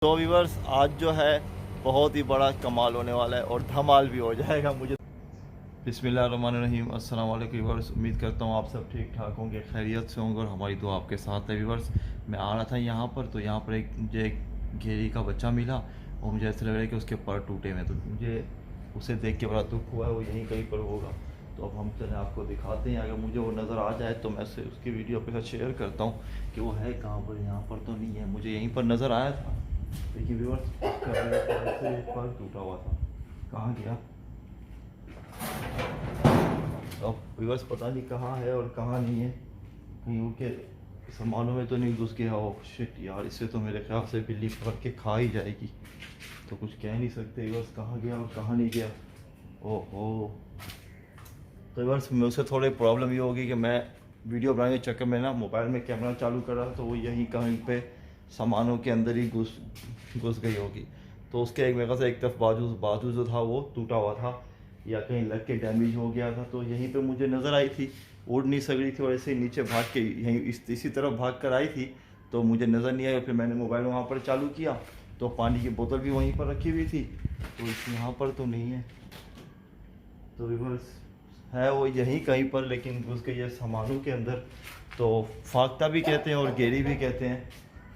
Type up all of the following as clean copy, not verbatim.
तो व्यूअर्स आज जो है बहुत ही बड़ा कमाल होने वाला है और धमाल भी हो जाएगा मुझे। बिस्मिल्लाहिर्रहमानिर्रहीम, अस्सलाम वालेकुम व्यूअर्स। उम्मीद करता हूँ आप सब ठीक ठाक होंगे, खैरियत से होंगे और हमारी दुआ आपके साथ है व्यूअर्स। मैं आ रहा था यहाँ पर तो यहाँ पर एक मुझे एक घेरी का बच्चा मिला और मुझे ऐसा लग रहा है कि उसके पर टूटे हुए, तो मुझे उसे देख के बड़ा दुख हुआ है। वो यहीं कहीं पर होगा, तो अब हम चलें आपको दिखाते हैं। अगर मुझे वो नज़र आ जाए तो मैं उसकी वीडियो आपके साथ शेयर करता हूँ कि वो है कहाँ पर। यहाँ पर तो नहीं है, मुझे यहीं पर नज़र आया था। देखिए व्यूअर्स, उसका से एक पर टूटा हुआ था, कहाँ गया अब व्यूअर्स पता नहीं कहाँ है और कहाँ नहीं है। कहीं उनके सामानों में तो नहीं घुस गया हो। शिट यार, इससे तो मेरे ख्याल से बिल्ली पकड़ के खा ही जाएगी, तो कुछ कह नहीं सकते व्यूअर्स कहाँ गया और कहाँ नहीं गया। ओहो, तो व्यूअर्स मैं उससे थोड़ी प्रॉब्लम ये होगी कि मैं वीडियो बनाने के चक्कर में ना मोबाइल में कैमरा चालू कर रहा था, तो वो यहीं कहीं पे सामानों के अंदर ही घुस गई होगी। तो उसके एक मेरे ख्याल से एक तरफ बाजू जो था वो टूटा हुआ था या कहीं लग के डैमेज हो गया था, तो यहीं पे मुझे नज़र आई थी। उड़ नहीं सक रही थी और ऐसे ही नीचे भाग के यहीं इसी तरफ भाग कर आई थी, तो मुझे नज़र नहीं आया। फिर मैंने मोबाइल वहाँ पर चालू किया तो पानी की बोतल भी वहीं पर रखी हुई थी, तो यहाँ पर तो नहीं है। तो रिवर्स है वो यहीं कहीं पर, लेकिन घुस गई है सामानों के अंदर। तो फाख्ता भी कहते हैं और गेरी भी कहते हैं,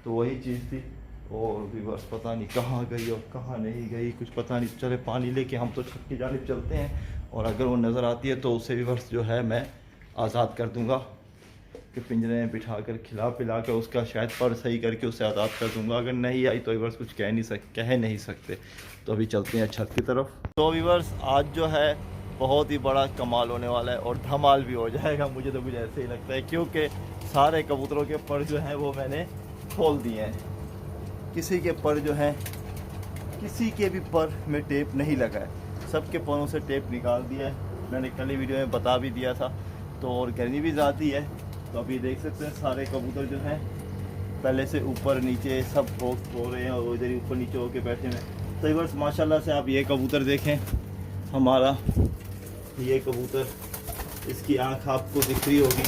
तो वही चीज़ थी। और रिवर्स पता नहीं कहाँ गई और कहाँ नहीं गई, कुछ पता नहीं। चले पानी लेके हम तो छत की जानिब चलते हैं, और अगर वो नज़र आती है तो उसे रिवर्स जो है मैं आज़ाद कर दूँगा कि पिंजरे में बिठा कर खिला पिला कर उसका शायद पर सही करके उसे आज़ाद कर दूँगा। अगर नहीं आई तो रिवर्स कुछ कह नहीं सकते। तो अभी चलते हैं छत की तरफ। तो रिवर्स आज जो है बहुत ही बड़ा कमाल होने वाला है और धमाल भी हो जाएगा, मुझे तो कुछ ऐसे ही लगता है, क्योंकि सारे कबूतरों के पर जो हैं वो मैंने खोल दिए हैं। किसी के पर जो हैं, किसी के भी पर में टेप नहीं लगा है, सबके परों से टेप निकाल दिया है। मैंने कल ही वीडियो में बता भी दिया था। तो और गर्मी भी ज़्यादा है, तो अभी देख सकते हैं सारे कबूतर जो हैं पहले से ऊपर नीचे सब हो रहे हैं और इधर ही ऊपर नीचे होके बैठे हैं। तो बस माशाल्लाह से आप ये कबूतर देखें, हमारा ये कबूतर, इसकी आंख आपको दिख रही होगी,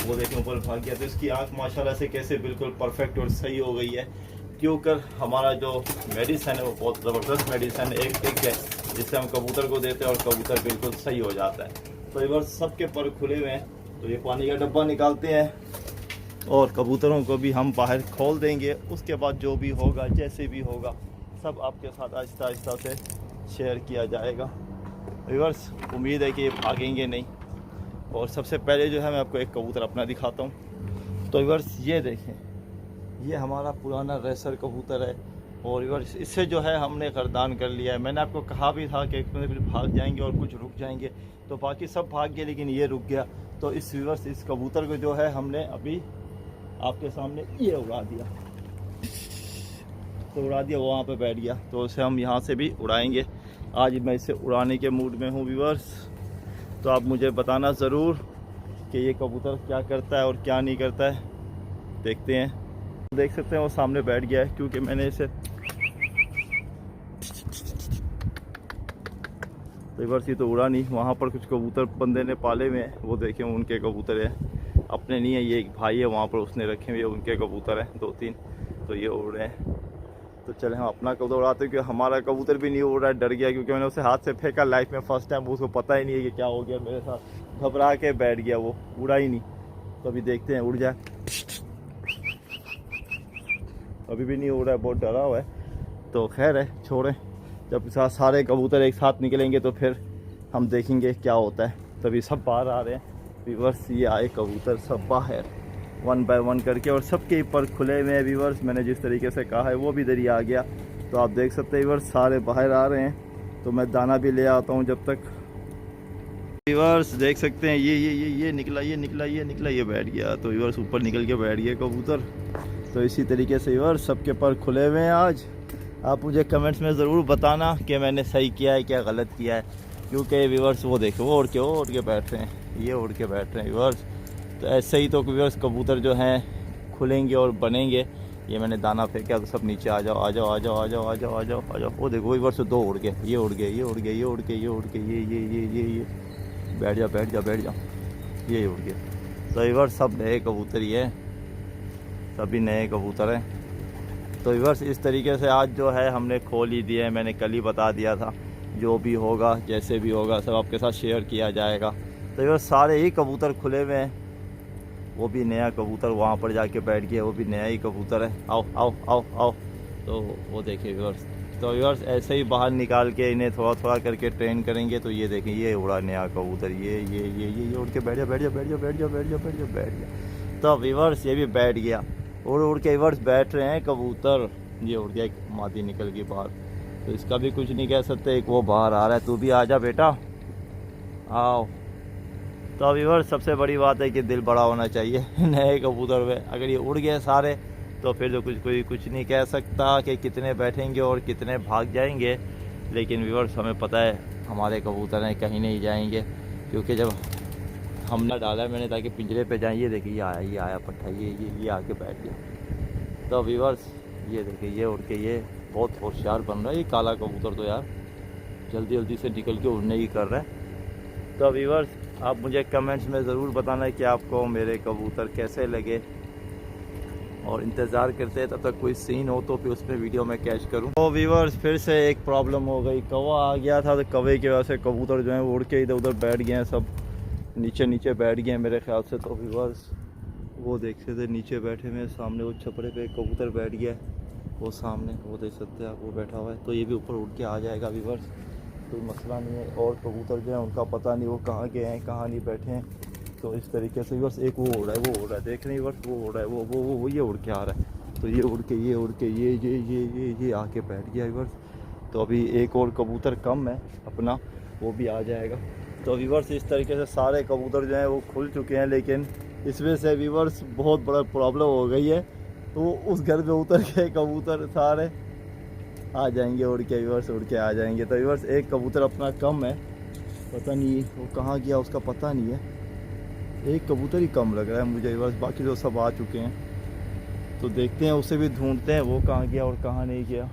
वो देखें ऊपर भाग गया। तो इसकी आंख माशाल्लाह से कैसे बिल्कुल परफेक्ट और सही हो गई है, क्योंकि हमारा जो मेडिसिन है वो बहुत ज़बरदस्त मेडिसिन है, एक टिक है जिससे हम कबूतर को देते हैं और कबूतर बिल्कुल सही हो जाता है। तो एक बार सबके पर खुले हुए हैं, तो ये पानी का डब्बा निकालते हैं और कबूतरों को भी हम बाहर खोल देंगे। उसके बाद जो भी होगा, जैसे भी होगा, सब आपके साथ आहिस्ता आहिस्ता से शेयर किया जाएगा। व्यूअर्स उम्मीद है कि ये भागेंगे नहीं। और सबसे पहले जो है मैं आपको एक कबूतर अपना दिखाता हूँ। तो व्यूअर्स ये देखें, ये हमारा पुराना रेसर कबूतर है और व्यूअर्स इससे जो है हमने गर्दान कर लिया है। मैंने आपको कहा भी था कि इसमें फिर भाग जाएंगे और कुछ रुक जाएंगे, तो बाकी सब भाग गए लेकिन ये रुक गया। तो इस व्यूअर्स इस कबूतर को जो है हमने अभी आपके सामने ये उड़ा दिया, तो उड़ा दिया, वो वहाँ पे बैठ गया। तो उसे हम यहाँ से भी उड़ाएंगे। आज मैं इसे उड़ाने के मूड में हूँ व्यूअर्स, तो आप मुझे बताना ज़रूर कि ये कबूतर क्या करता है और क्या नहीं करता है। देखते हैं। देख सकते हैं वो सामने बैठ गया है, क्योंकि मैंने इसे तो व्यूअर्स ये तो उड़ा नहीं। वहाँ पर कुछ कबूतर बंदे ने पाले हुए हैं, वो देखें उनके कबूतर हैं, अपने नहीं है। ये एक भाई है वहाँ पर, उसने रखे हुए उनके कबूतर हैं 2-3, तो ये उड़ रहे हैं। तो चले हम अपना कबूतर उड़ाते हैं, क्योंकि हमारा कबूतर भी नहीं उड़ रहा है, डर गया, क्योंकि मैंने उसे हाथ से फेंका लाइफ में फर्स्ट टाइम। उसको पता ही नहीं है कि क्या हो गया मेरे साथ, घबरा के बैठ गया, वो उड़ा ही नहीं। तो अभी देखते हैं उड़ जाए। अभी भी नहीं उड़ रहा है, बहुत डरा हुआ है। तो खैर है, छोड़ें, जब सारे कबूतर एक साथ निकलेंगे तो फिर हम देखेंगे क्या होता है। तभी सब बाहर आ रहे हैं व्यूअर्स, ये आए कबूतर सब बाहर 1 बाय 1 करके, और सबके पर खुले हुए हैं व्यूअर्स। मैंने जिस तरीके से कहा है वो भी इधर ही आ गया, तो आप देख सकते हैं व्यूअर्स सारे बाहर आ रहे हैं। तो मैं दाना भी ले आता हूँ जब तक। व्यूअर्स देख सकते हैं ये निकला, ये बैठ गया। तो व्यूअर्स ऊपर निकल के बैठ गया कबूतर। तो इसी तरीके से व्यूअर्स सबके पर खुले हुए हैं आज। आप मुझे कमेंट्स में ज़रूर बताना कि मैंने सही किया है क्या गलत किया है, क्योंकि व्यूअर्स वो देखो वो उड़ के बैठ रहे हैं, ये उड़ के बैठ रहे हैं व्यूअर्स। तो ऐसे ही तो व्यूअर्स कबूतर जो हैं खुलेंगे और बनेंगे। ये मैंने दाना फेंका तो सब नीचे आ जाओ, आ जाओ, आ जाओ, आ जाओ, आ जाओ, आ जाओ, आ जाओ। वो देखो व्यूअर्स 2 उड़ गए, ये उड़ गए, ये उड़ गए, ये उड़ के, ये उड़ के, ये बैठ जाओ, बैठ जाओ, बैठ जाओ, ये उड़ गए। तो व्यूअर्स सब नए कबूतर ही है, सभी नए कबूतर हैं। तो व्यूअर्स इस तरीके से आज जो है हमने खोल ही दिए, मैंने कल ही बता दिया था, जो भी होगा जैसे भी होगा सब आपके साथ शेयर किया जाएगा। तो व्यूअर्स सारे ही कबूतर खुले हुए हैं, वो भी नया कबूतर वहाँ पर जाके बैठ गया, वो भी नया ही कबूतर है। आओ आओ आओ आओ, तो वो देखिए व्यूअर्स। तो व्यूअर्स ऐसे ही बाहर निकाल के इन्हें थोड़ा थोड़ा करके ट्रेन करेंगे। तो ये देखें, ये उड़ा नया कबूतर, ये उड़ के बैठ जा बैठ जा बैठ जा बैठ जा बैठ जा बैठ जा बैठ गया। तो व्यूअर्स ये भी बैठ गया, उड़ उड़ के व्यूअर्स बैठ रहे हैं कबूतर। ये उड़ गया, एक मादी निकल गई बाहर, तो इसका भी कुछ नहीं कह सकते। एक वो बाहर आ रहा है, तू भी आ जा बेटा, आओ। तो व्यूअर्स सबसे बड़ी बात है कि दिल बड़ा होना चाहिए नए कबूतर में। अगर ये उड़ गए सारे तो फिर तो कोई कुछ नहीं कह सकता कि कितने बैठेंगे और कितने भाग जाएंगे। लेकिन व्यूअर्स हमें पता है हमारे कबूतर हैं कहीं नहीं जाएंगे, क्योंकि जब हमने डाला है मैंने ताकि पिंजरे पे जाए। ये देखिए ये आया पट्टा, ये आके बैठ गया। तो व्यूअर्स ये देखिए, ये उड़ के ये बहुत होशियार बन रहा है। ये काला कबूतर तो यार जल्दी जल्दी से निकल के उड़ने ही कर रहा है। तो व्यूअर्स आप मुझे कमेंट्स में ज़रूर बताना कि आपको मेरे कबूतर कैसे लगे, और इंतज़ार करते हैं तब तक कोई सीन हो तो फिर उस पर वीडियो में कैच करूं। तो व्यूअर्स फिर से एक प्रॉब्लम हो गई, कौवा आ गया था, तो कौवे की वजह से कबूतर जो है वो उड़ के इधर उधर बैठ गए हैं, सब नीचे बैठ गए हैं मेरे ख्याल से। तो व्यूअर्स वो देखते थे नीचे बैठे हुए, सामने वो छपरे पे कबूतर बैठ गया है, वो सामने वो देख सकते हैं आप, वो बैठा हुआ है। तो ये भी ऊपर उड़ के आ जाएगा व्यूअर्स, कोई मसला नहीं है। और कबूतर जो है उनका पता नहीं वो कहाँ गए हैं कहाँ नहीं बैठे हैं। तो इस तरीके से बस एक वो उड़ रहा है देख नहीं, बस वो उड़ रहा है, वो ये उड़ के आ रहा है। तो ये उड़ के ये आके बैठ गया व्यूअर्स। तो अभी एक और कबूतर कम है अपना, वो भी आ जाएगा। तो व्यूअर्स इस तरीके से सारे कबूतर जो हैं वो खुल चुके हैं, लेकिन इस वजह से व्यूअर्स बहुत बड़ा प्रॉब्लम हो गई है। तो उस घर पे उतर के कबूतर सारे आ जाएंगे उड़ के व्यूअर्स, उड़ के आ जाएंगे। तो व्यूअर्स एक कबूतर अपना कम है, पता नहीं वो कहाँ गया उसका पता नहीं है। एक कबूतर ही कम लग रहा है मुझे व्यूअर्स, बाकी जो सब आ चुके हैं। तो देखते हैं, उसे भी ढूंढते हैं वो कहाँ गया और कहाँ नहीं गया।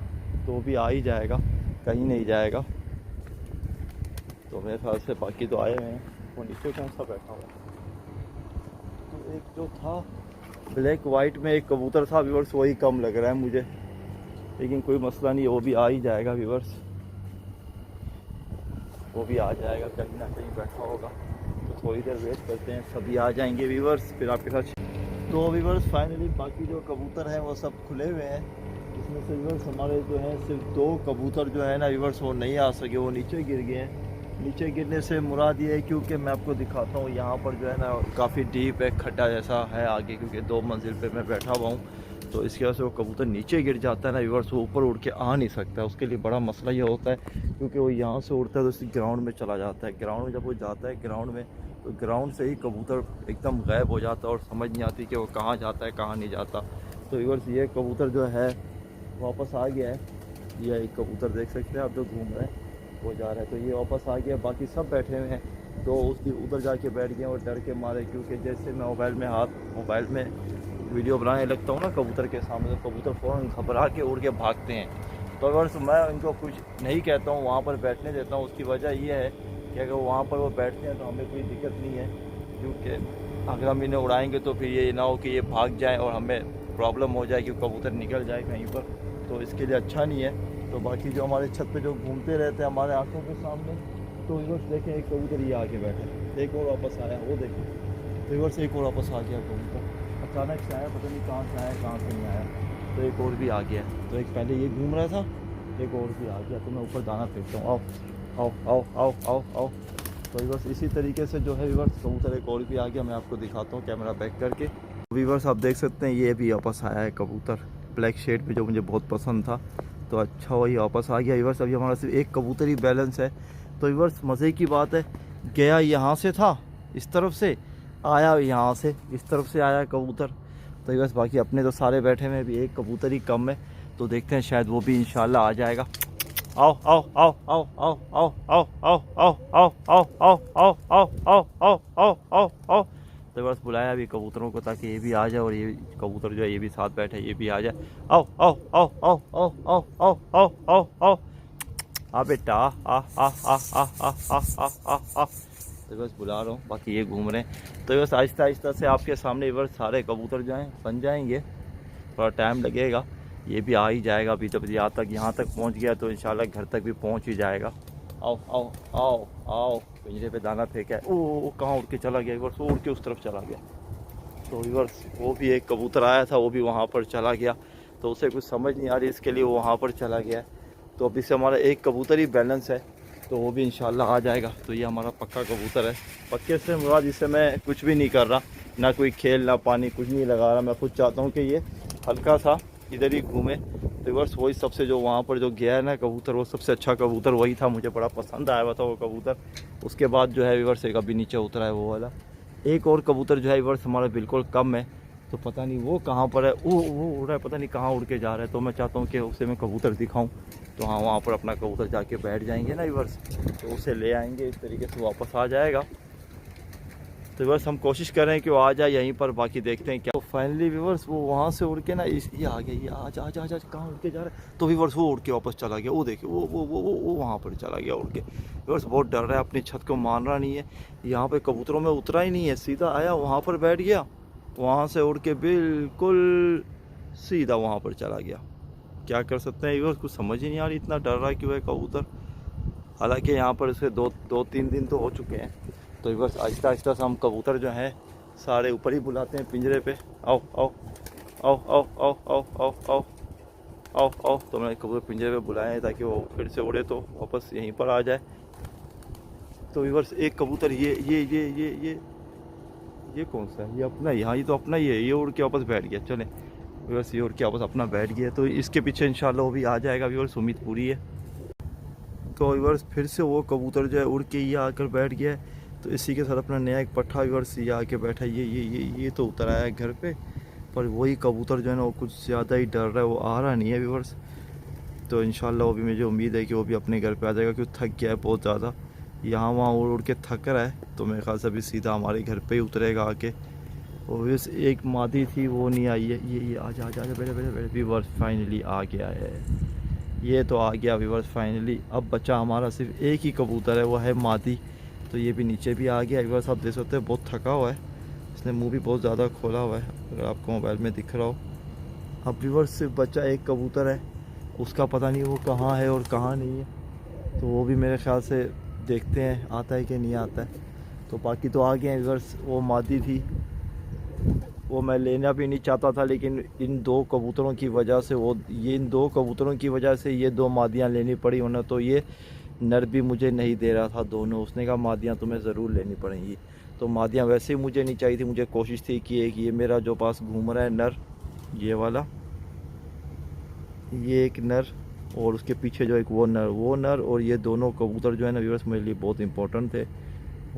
तो भी आ ही जाएगा, कहीं नहीं जाएगा। तो मेरे ख्याल से बाकी तो आए हुए हैं। वो नीचे कौन सा बैठा हुआ, तो एक जो था ब्लैक वाइट में एक कबूतर था व्यूअर्स, वही कम लग रहा है मुझे। लेकिन कोई मसला नहीं, वो भी आ ही जाएगा व्यूअर्स, वो भी आ जाएगा, कहीं ना कहीं बैठा होगा। तो थोड़ी देर वेट करते हैं, सभी आ जाएंगे व्यूअर्स फिर आपके साथ। तो व्यूअर्स फाइनली बाकी जो कबूतर हैं वो सब खुले हुए हैं। इसमें से व्यूअर्स हमारे जो हैं सिर्फ 2 कबूतर जो है ना व्यूअर्स वो नहीं आ सके, वो नीचे गिर गए हैं। नीचे गिरने से मुराद ये है क्योंकि मैं आपको दिखाता हूँ, यहाँ पर जो है ना काफ़ी डीप है, खड्डा जैसा है आगे, क्योंकि 2 मंजिल पे मैं बैठा हुआ हूँ। तो इसकी वजह से वो कबूतर नीचे गिर जाता है ना व्यूअर्स, वो ऊपर उड़ के आ नहीं सकता। उसके लिए बड़ा मसला ये होता है, क्योंकि वो यहाँ से उड़ता है तो इसी ग्राउंड में चला जाता है। ग्राउंड में जब वो जाता है ग्राउंड में, तो ग्राउंड से ही कबूतर एकदम गायब हो जाता है और समझ नहीं आती कि वो कहाँ जाता है कहाँ नहीं जाता। तो व्यूअर्स ये कबूतर जो है वापस आ गया है। ये एक कबूतर देख सकते हैं आप जो घूम रहे हैं, वो जा रहा है। तो ये वापस आ गया, बाकी सब बैठे हुए हैं। तो उसकी उधर जाके बैठ गए और डर के मारे, क्योंकि जैसे मैं मोबाइल में वीडियो बनाने लगता हूँ ना कबूतर के सामने, तो कबूतर फ़ौरन घबरा के उड़ के भागते हैं। तो अगर मैं इनको कुछ नहीं कहता हूँ, वहाँ पर बैठने देता हूँ। उसकी वजह ये है कि अगर वहाँ पर वो बैठते हैं तो हमें कोई दिक्कत नहीं है, क्योंकि अगर हम इन्हें उड़ाएंगे तो फिर ये ना हो कि ये भाग जाए और हमें प्रॉब्लम हो जाए कि कबूतर निकल जाए कहीं पर, तो इसके लिए अच्छा नहीं है। तो बाकी जो हमारे छत पे जो घूमते रहते हैं हमारे आंखों के सामने, तो बस देखें एक कबूतर ये आके बैठे, एक और वापस आया, वो देखें तो बस एक और वापस आ गया कबूतर। अचानक से आया, पता नहीं कहाँ से आया कहाँ से नहीं आया। तो एक और भी आ गया। तो एक पहले ये घूम रहा था, एक और भी आ गया। तो मैं ऊपर दाना फेंकता हूँ, आओ आओ आओ आओ आओ आओ। तो बस इसी तरीके से जो है व्यूअर्स कबूतर एक और भी आ गया। मैं आपको दिखाता हूँ कैमरा बैक करके। व्यूअर्स आप देख सकते हैं ये भी वापस आया है कबूतर, ब्लैक शेड में जो मुझे बहुत पसंद था। तो अच्छा वही वापस आ गया व्यूअर्स। अभी हमारा सिर्फ एक कबूतर ही बैलेंस है। तो व्यूअर्स मज़े की बात है, गया यहाँ से था इस तरफ से, आया यहाँ से इस तरफ से आया कबूतर। तो बस बाकी अपने तो सारे बैठे हुए, अभी एक कबूतर ही कम है। तो देखते हैं शायद वो भी इंशाल्लाह आ जाएगा। आओ आओ आओ आओ आओ आओ आओ आओ आओ आओ आओ आओ आओ आओ आओ आओ आओ आओ आओ। तो बस बुलाया अभी कबूतरों को ताकि ये भी आ जाए, और ये कबूतर जो है ये भी साथ बैठे, ये भी आ जाए। आओ आओ आओ आओ आओ आओ आओ आओ आओ आओ आ बेटा आ आ आ आ आ आ आ आ आ। तो बस बुला रहा हूँ, बाकी ये घूम रहे हैं। तो बस आहिस्ता आहिस्ता से आपके सामने बस सारे कबूतर जो हैं बन जाएंगे, थोड़ा टाइम लगेगा। ये भी आ ही जाएगा। अभी जब यहाँ तक पहुँच गया तो इंशाल्लाह घर तक भी पहुँच ही जाएगा। आओ आओ आओ आओ, पिंजरे पे दाना फेंका है। ओ कहाँ उड़ के चला गया व्यूअर्स, उड़ के उस तरफ चला गया। तो व्यूअर्स वो भी एक कबूतर आया था, वो भी वहाँ पर चला गया। तो उसे कुछ समझ नहीं आ रही, इसके लिए वो वहाँ पर चला गया है। तो अभी से हमारा एक कबूतर ही बैलेंस है, तो वो भी इंशाल्लाह आ जाएगा। तो ये हमारा पक्का कबूतर है। पक्के से मुराद इससे मैं कुछ भी नहीं कर रहा, ना कोई खेल ना पानी, कुछ नहीं लगा रहा। मैं खुद चाहता हूँ कि ये हल्का सा इधर ही घूमे। तो व्यूअर्स वही सबसे जो वहाँ पर जो गया है ना कबूतर, वो सबसे अच्छा कबूतर वही था, मुझे बड़ा पसंद आया हुआ था वो कबूतर। उसके बाद जो है व्यूअर्स एक अभी नीचे उतरा है वो वाला। एक और कबूतर जो है व्यूअर्स हमारा बिल्कुल कम है, तो पता नहीं वो कहाँ पर है। वो उड़ रहा है, पता नहीं कहाँ उड़ के जा रहा है। तो मैं चाहता हूँ कि उसे मैं कबूतर दिखाऊँ। तो हाँ, वहाँ पर अपना कबूतर जाके बैठ जाएंगे ना व्यूअर्स, तो उसे ले आएंगे, इस तरीके से वापस आ जाएगा। तो व्यूअर्स हम कोशिश कर रहे हैं कि वो आ जाए यहीं पर, बाकी देखते हैं क्या। तो फाइनली व्यूअर्स वो वहाँ से उड़ के ना ये आ गया, ये आ कहाँ उड़ के जा रहा है। तो व्यूअर्स वो उड़ के वापस चला गया। वो देखिए वो वहाँ पर चला गया उड़ के। व्यूअर्स बहुत डर रहा है, अपनी छत को मान रहा नहीं है। यहाँ पे कबूतरों में उतरा ही नहीं है, सीधा आया वहाँ पर बैठ गया, वहाँ से उड़ के बिल्कुल सीधा वहाँ पर चला गया। क्या कर सकते हैं व्यूअर्स, कुछ समझ ही नहीं आ रही, इतना डर रहा क्यों है कबूतर। हालांकि यहाँ पर इसे दो तीन दिन तो हो चुके हैं। तो बस आहिस्ता आहिस्ता से हम कबूतर जो हैं सारे ऊपर ही बुलाते हैं पिंजरे पे। आओ आओ आओ आओ आओ आओ आओ आओ आओ आओ। तो मैंने कबूतर पिंजरे पे बुलाए हैं ताकि वो फिर से उड़े तो वापस यहीं पर आ जाए। तो व्यूअर्स एक कबूतर ये कौन सा है, ये अपना, यहाँ ये तो अपना ही है, ये उड़ के वापस बैठ गया। चलें व्यूअर्स, ये उड़ के वापस अपना बैठ गया, तो इसके पीछे इंशाल्लाह वो भी आ जाएगा व्यूअर्स, उम्मीद पूरी है। तो व्यूअर्स फिर से वो कबूतर जो है उड़ के ये आकर बैठ गया है। तो इसी के साथ अपना नया एक पट्ठा व्यूअर्स ये आके बैठा है। ये तो उतर आया है घर पे, पर वही कबूतर जो है ना वो कुछ ज़्यादा ही डर रहा है, वो आ रहा नहीं है व्यूअर्स। तो इंशाल्लाह वो भी, मुझे उम्मीद है कि वो भी अपने घर पे आ जाएगा, क्योंकि थक गया है बहुत ज़्यादा, यहाँ वहाँ उड़ उड़ के थक रहा है। तो मेरे ख्याल से अभी सीधा हमारे घर पे ही उतरेगा आके। और इस एक मादी थी वो नहीं आई है। ये आजा बैठे व्यूअर्स, फाइनली आ गया है, ये तो आ गया व्यूअर्स फाइनली। अब बचा हमारा सिर्फ एक ही कबूतर है, वो है मादी। तो ये भी नीचे भी आ गया व्यूअर्स, आप देख सकते हैं बहुत थका हुआ है, इसने मुंह भी बहुत ज़्यादा खोला हुआ है, अगर आपको मोबाइल में दिख रहा हो। अब व्यूअर्स सिर्फ बच्चा एक कबूतर है, उसका पता नहीं वो कहाँ है और कहाँ नहीं है। तो वो भी मेरे ख्याल से देखते हैं आता है कि नहीं आता है। तो बाकी तो आ गए हैं व्यूअर्स। वो मादी थी, वो मैं लेना भी नहीं चाहता था, लेकिन इन दो कबूतरों की वजह से इन दो कबूतरों की वजह से ये दो मादियाँ लेनी पड़ी। उन्हें तो ये नर भी मुझे नहीं दे रहा था दोनों, उसने कहा मादियाँ तुम्हें ज़रूर लेनी पड़ेंगी। तो मादियाँ वैसे ही मुझे नहीं चाहिए थी, मुझे कोशिश थी कि एक ये मेरा जो पास घूम रहा है नर, ये वाला, ये एक नर, और उसके पीछे जो एक वो नर और ये दोनों कबूतर जो है ना व्यूअर्स मेरे लिए बहुत इंपॉर्टेंट थे।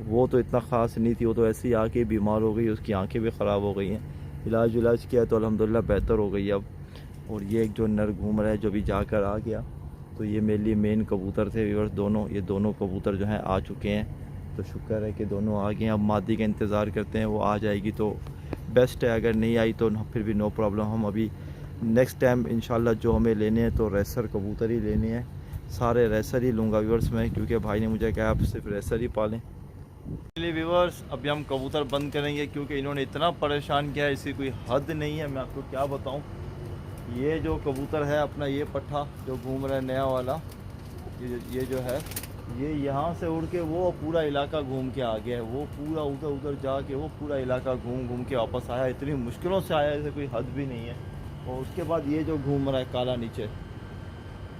वो तो इतना ख़ास नहीं थी, वो तो ऐसे ही आके बीमार हो गई, उसकी आंखें भी ख़राब हो गई हैं, इलाज किया तो अल्हम्दुलिल्लाह बेहतर हो गई अब। और ये एक जो नर घूम रहा है जो भी जाकर आ गया, तो ये मेरे लिए मेन कबूतर थे व्यूअर्स दोनों। ये दोनों कबूतर जो हैं आ चुके हैं, तो शुक्र है कि दोनों आ गए हैं। अब मादी का इंतज़ार करते हैं, वो आ जाएगी तो बेस्ट है, अगर नहीं आई तो फिर भी नो प्रॉब्लम। हम अभी नेक्स्ट टाइम इंशाल्लाह जो हमें लेने हैं तो रेसर कबूतर ही लेने हैं, सारे रेसर ही लूँगा व्यूअर्स मैं, क्योंकि भाई ने मुझे कहा आप सिर्फ रेसर ही पालें। चलिए व्यूअर्स अभी हम कबूतर बंद करेंगे, क्योंकि इन्होंने इतना परेशान किया है, इसकी कोई हद नहीं है, मैं आपको क्या बताऊं। ये जो कबूतर है अपना, ये पट्ठा जो घूम रहा है नया वाला, ये जो है, ये यहाँ से उड़ के वो पूरा इलाका घूम के आ गया है। वो पूरा उधर जाके वो पूरा इलाका घूम के वापस आया, इतनी मुश्किलों से आया, इसे कोई हद भी नहीं है। और उसके बाद ये जो घूम रहा है काला नीचे,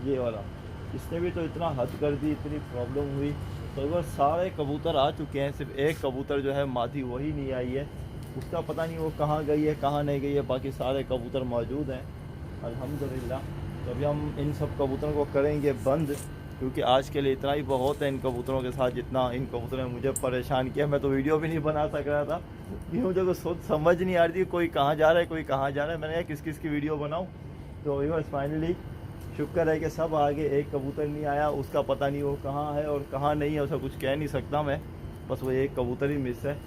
ये वाला, इसने भी तो इतना हद कर दी, इतनी प्रॉब्लम हुई। तो बस सारे कबूतर आ चुके हैं, सिर्फ एक कबूतर जो है मादी वही नहीं आई है, उसका पता नहीं वो कहाँ गई है कहाँ नहीं गई है, बाकी सारे कबूतर मौजूद हैं अल्हम्दुलिल्लाह। तो अभी हम इन सब कबूतरों को करेंगे बंद, क्योंकि आज के लिए इतना ही बहुत है इन कबूतरों के साथ, जितना इन कबूतरों ने मुझे परेशान किया। मैं तो वीडियो भी नहीं बना सक रहा था, कि मुझे कुछ सोच समझ नहीं आ रही थी, कोई कहाँ जा रहा है कोई कहाँ जा रहा है। मैंने कहा किस किस की वीडियो बनाऊँ। तो बस फाइनली शुक्र है कि सब आगे, एक कबूतर नहीं आया, उसका पता नहीं वो कहाँ है और कहाँ नहीं है, उसका कुछ कह नहीं सकता मैं, बस वो एक कबूतर ही मिस है,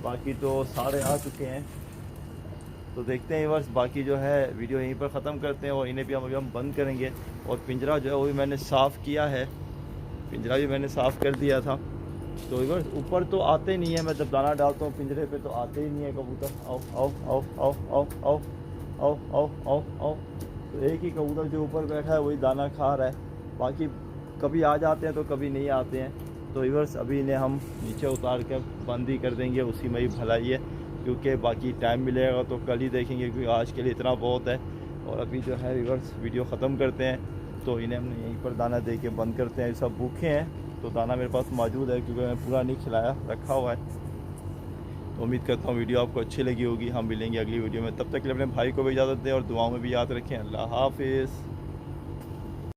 बाकी तो सारे आ चुके हैं। तो देखते हैं बस, बाकी जो है वीडियो यहीं पर ख़त्म करते हैं, और इन्हें भी अभी हम बंद करेंगे। और पिंजरा जो है वो भी मैंने साफ़ किया है, पिंजरा भी मैंने साफ़ कर दिया था। तो बस ऊपर तो आते नहीं है, मैं जब दाना डालता हूँ पिंजरे पे तो आते ही नहीं है कबूतर। आओ आओ आओ आओ आओ आओ आओ आओ आओ आओ। तो एक ही कबूतर जो ऊपर बैठा है वही दाना खा रहा है, बाकी कभी आ जाते हैं तो कभी नहीं आते हैं। तो व्यूअर्स अभी इन्हें हम नीचे उतार कर बंद ही कर देंगे, उसी में ही भलाई है, क्योंकि बाकी टाइम मिलेगा तो कल ही देखेंगे, क्योंकि आज के लिए इतना बहुत है। और अभी जो है व्यूअर्स वीडियो ख़त्म करते हैं, तो इन्हें हमने यहीं पर दाना दे के बंद करते हैं। सब भूखे हैं तो दाना मेरे पास मौजूद है, क्योंकि मैं पूरा नहीं खिलाया, रखा हुआ है। तो उम्मीद करता हूँ वीडियो आपको अच्छी लगी होगी। हम मिलेंगे अगली वीडियो में, तब तक के लिए अपने भाई को भी इजाज़त दें और दुआओं में भी याद रखें। अल्लाह हाफिज़।